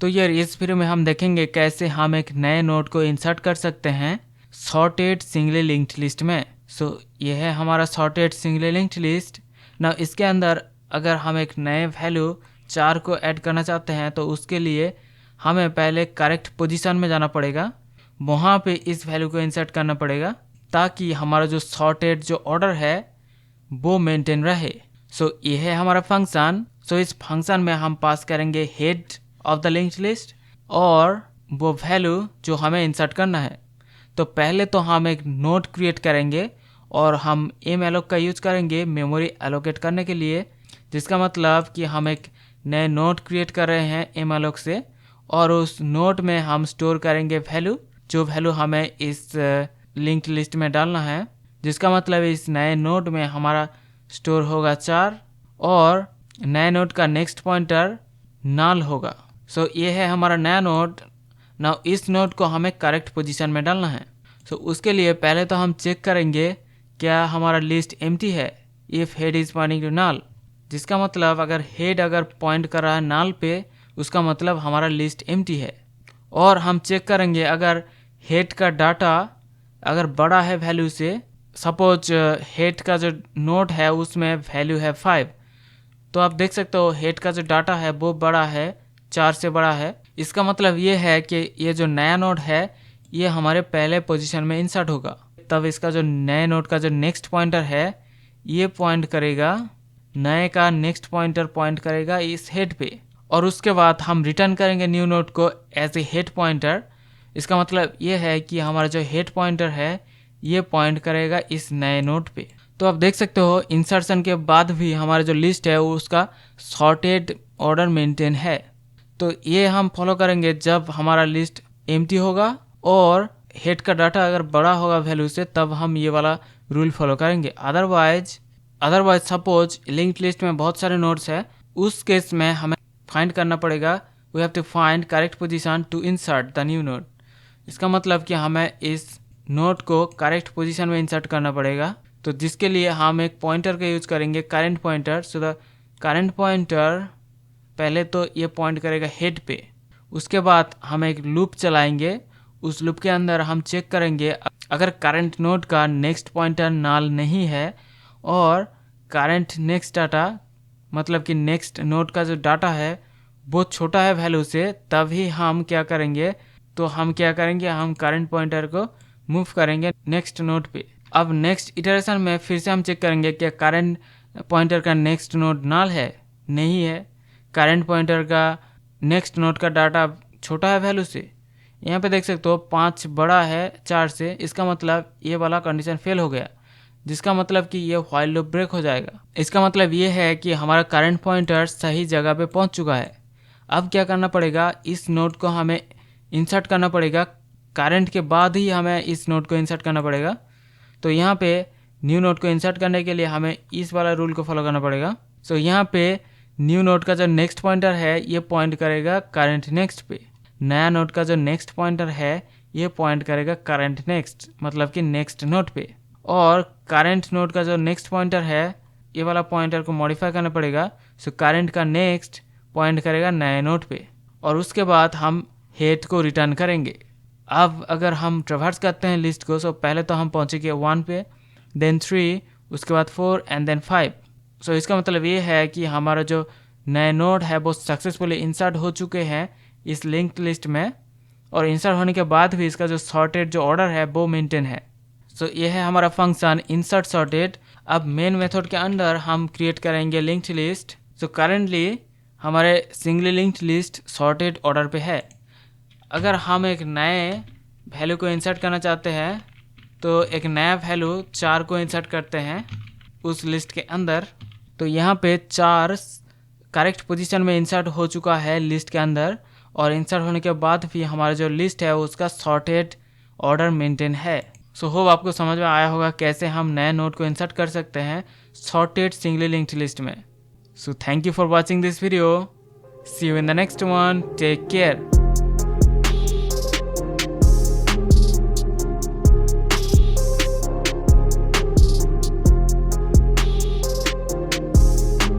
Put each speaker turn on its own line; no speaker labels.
तो यार इस वीडियो में हम देखेंगे कैसे हम एक नए नोड को इंसर्ट कर सकते हैं सॉर्टेड सिंगली लिंक्ड लिस्ट में। ये है हमारा सॉर्टेड सिंगली लिंक्ड लिस्ट। ना इसके अंदर अगर हम एक नए वैल्यू 4 को ऐड करना चाहते हैं तो उसके लिए हमें पहले करेक्ट पोजीशन में जाना पड़ेगा, वहाँ पे इस वैल्यू को इंसर्ट करना पड़ेगा ताकि हमारा जो सॉर्टेड जो ऑर्डर है वो मेंटेन रहे। ये है हमारा फंक्शन। इस फंक्शन में हम पास करेंगे head of the linked list और वो वैल्यू जो हमें इंसर्ट करना है। तो पहले तो हम एक नोड क्रिएट करेंगे और हम malloc का यूज करेंगे मेमोरी एलोकेट करने के लिए, जिसका मतलब कि हम एक नए नोड क्रिएट कर रहे हैं malloc से और उस नोड में हम स्टोर करेंगे वैल्यू, जो वैल्यू हमें इस लिंक्ड लिस्ट में डालना है, जिसका मतलब इस नए नोड में हमारा स्टोर होगा 4 और नए नोड का नेक्स्ट पॉइंटर नल होगा। ये है हमारा नया नोड। नाउ इस नोड को हमें करेक्ट पोजीशन में डालना है। उसके लिए पहले तो हम चेक करेंगे क्या हमारा लिस्ट एम्प्टी है if head is pointing to null, जिसका मतलब अगर हेड अगर पॉइंट कर रहा है नल पे उसका मतलब हमारा लिस्ट एम्प्टी है। और हम चेक करेंगे अगर हेड का डाटा अगर बड़ा है वैल्यू से, सपोज हेड का जो नोड है उसमें वैल्यू है 5, तो आप देख सकते हो हेड का जो डाटा है वो बड़ा है, 4 से बड़ा है। इसका मतलब ये है कि ये जो नया नोड है ये हमारे पहले पोजीशन में इंसर्ट होगा। तब इसका जो नए नोड का जो नेक्स्ट पॉइंटर है ये पॉइंट करेगा, नए का नेक्स्ट पॉइंटर पॉइंट करेगा इस हेड पे, और उसके बाद हम रिटर्न करेंगे न्यू नोड को एज ए हेड पॉइंटर। इसका मतलब ये है कि हमारा जो हेड पॉइंटर है ये पॉइंट करेगा इस नए नोड पे। तो आप देख सकते हो इंसर्शन के बाद भी हमारा जो लिस्ट है उसका सॉर्टेड ऑर्डर मेंटेन है। तो ये हम फॉलो करेंगे जब हमारा लिस्ट एम्प्टी होगा और हेड का डाटा अगर बड़ा होगा वैल्यू से, तब हम ये वाला रूल फॉलो करेंगे। अदरवाइज सपोज लिंक्ड लिस्ट में बहुत सारे नोड्स है, उस केस में हमें फाइंड करना पड़ेगा, we have to find correct position to insert the new node. इसका मतलब कि हमें इस नोड को करेक्ट पोजीशन में इंसर्ट करना पड़ेगा। तो जिसके लिए हम एक पॉइंटर का यूज करेंगे, current pointer. The current pointer पहले तो ये पॉइंट करेगा हेड पे, उसके बाद हम एक लूप चलाएंगे। उस लूप के अंदर हम चेक करेंगे अगर करंट नोड का नेक्स्ट पॉइंटर नल नहीं है और करंट नेक्स्ट डाटा मतलब कि नेक्स्ट नोड का जो डाटा है वो छोटा है वैल्यू से, तभी हम क्या करेंगे, हम करंट पॉइंटर को मूव करेंगे नेक्स्ट नोड पे। अब नेक्स्ट इटरेशन में फिर से हम चेक करेंगे कि करंट पॉइंटर का नेक्स्ट नोड नल है, नहीं है, करंट पॉइंटर का नेक्स्ट नोड का डाटा छोटा है वैल्यू से। यहाँ पे देख सकते हो 5 बड़ा है 4 से, इसका मतलब ये वाला कंडीशन फेल हो गया, जिसका मतलब कि ये व्हाइल लूप ब्रेक हो जाएगा। इसका मतलब ये है कि हमारा करंट पॉइंटर सही जगह पे पहुँच चुका है। अब क्या करना पड़ेगा, इस नोड को हमें इंसर्ट करना पड़ेगा, करंट के बाद ही हमें इस नोड को इंसर्ट करना पड़ेगा। तो यहाँ पे न्यू नोड को इंसर्ट करने के लिए हमें इस वाला रूल को फॉलो करना पड़ेगा। यहाँ पे न्यू नोड का जो नेक्स्ट पॉइंटर है ये पॉइंट करेगा करंट नेक्स्ट पे, नया नोड का जो नेक्स्ट पॉइंटर है ये पॉइंट करेगा करंट नेक्स्ट मतलब कि नेक्स्ट नोड पे, और करंट नोड का जो नेक्स्ट पॉइंटर है ये वाला पॉइंटर को मॉडिफाई करना पड़ेगा। करंट का नेक्स्ट पॉइंट करेगा नए नोड पे, और उसके बाद हम हेड को रिटर्न करेंगे। अब अगर हम ट्रैवर्स करते हैं लिस्ट को, पहले तो हम पहुँचेंगे 1 पे, देन 3, उसके बाद 4 एंड देन 5। इसका मतलब ये है कि हमारा जो नए नोड है वो सक्सेसफुली इंसर्ट हो चुके हैं इस लिंक्ड लिस्ट में, और इंसर्ट होने के बाद भी इसका जो सॉर्टेड जो ऑर्डर है वो मेंटेन है। ये है हमारा फंक्शन इंसर्ट सॉर्टेड। अब मेन मेथड के अंदर हम क्रिएट करेंगे लिंक्ड लिस्ट। करेंटली हमारे singly linked list sorted order पे है। अगर हम एक नए वैल्यू को इंसर्ट करना चाहते हैं तो एक नया वैल्यू 4 को इंसर्ट करते हैं उस लिस्ट के अंदर। तो यहाँ पे 4 करेक्ट पोजीशन में इंसर्ट हो चुका है लिस्ट के अंदर, और इंसर्ट होने के बाद भी हमारा जो लिस्ट है उसका सॉर्टेड ऑर्डर मेंटेन है। होप आपको समझ में आया होगा कैसे हम नए नोड को इंसर्ट कर सकते हैं सॉर्टेड सिंगली लिंक्ड लिस्ट में। Thank you for watching this video, see you in the next one, take care.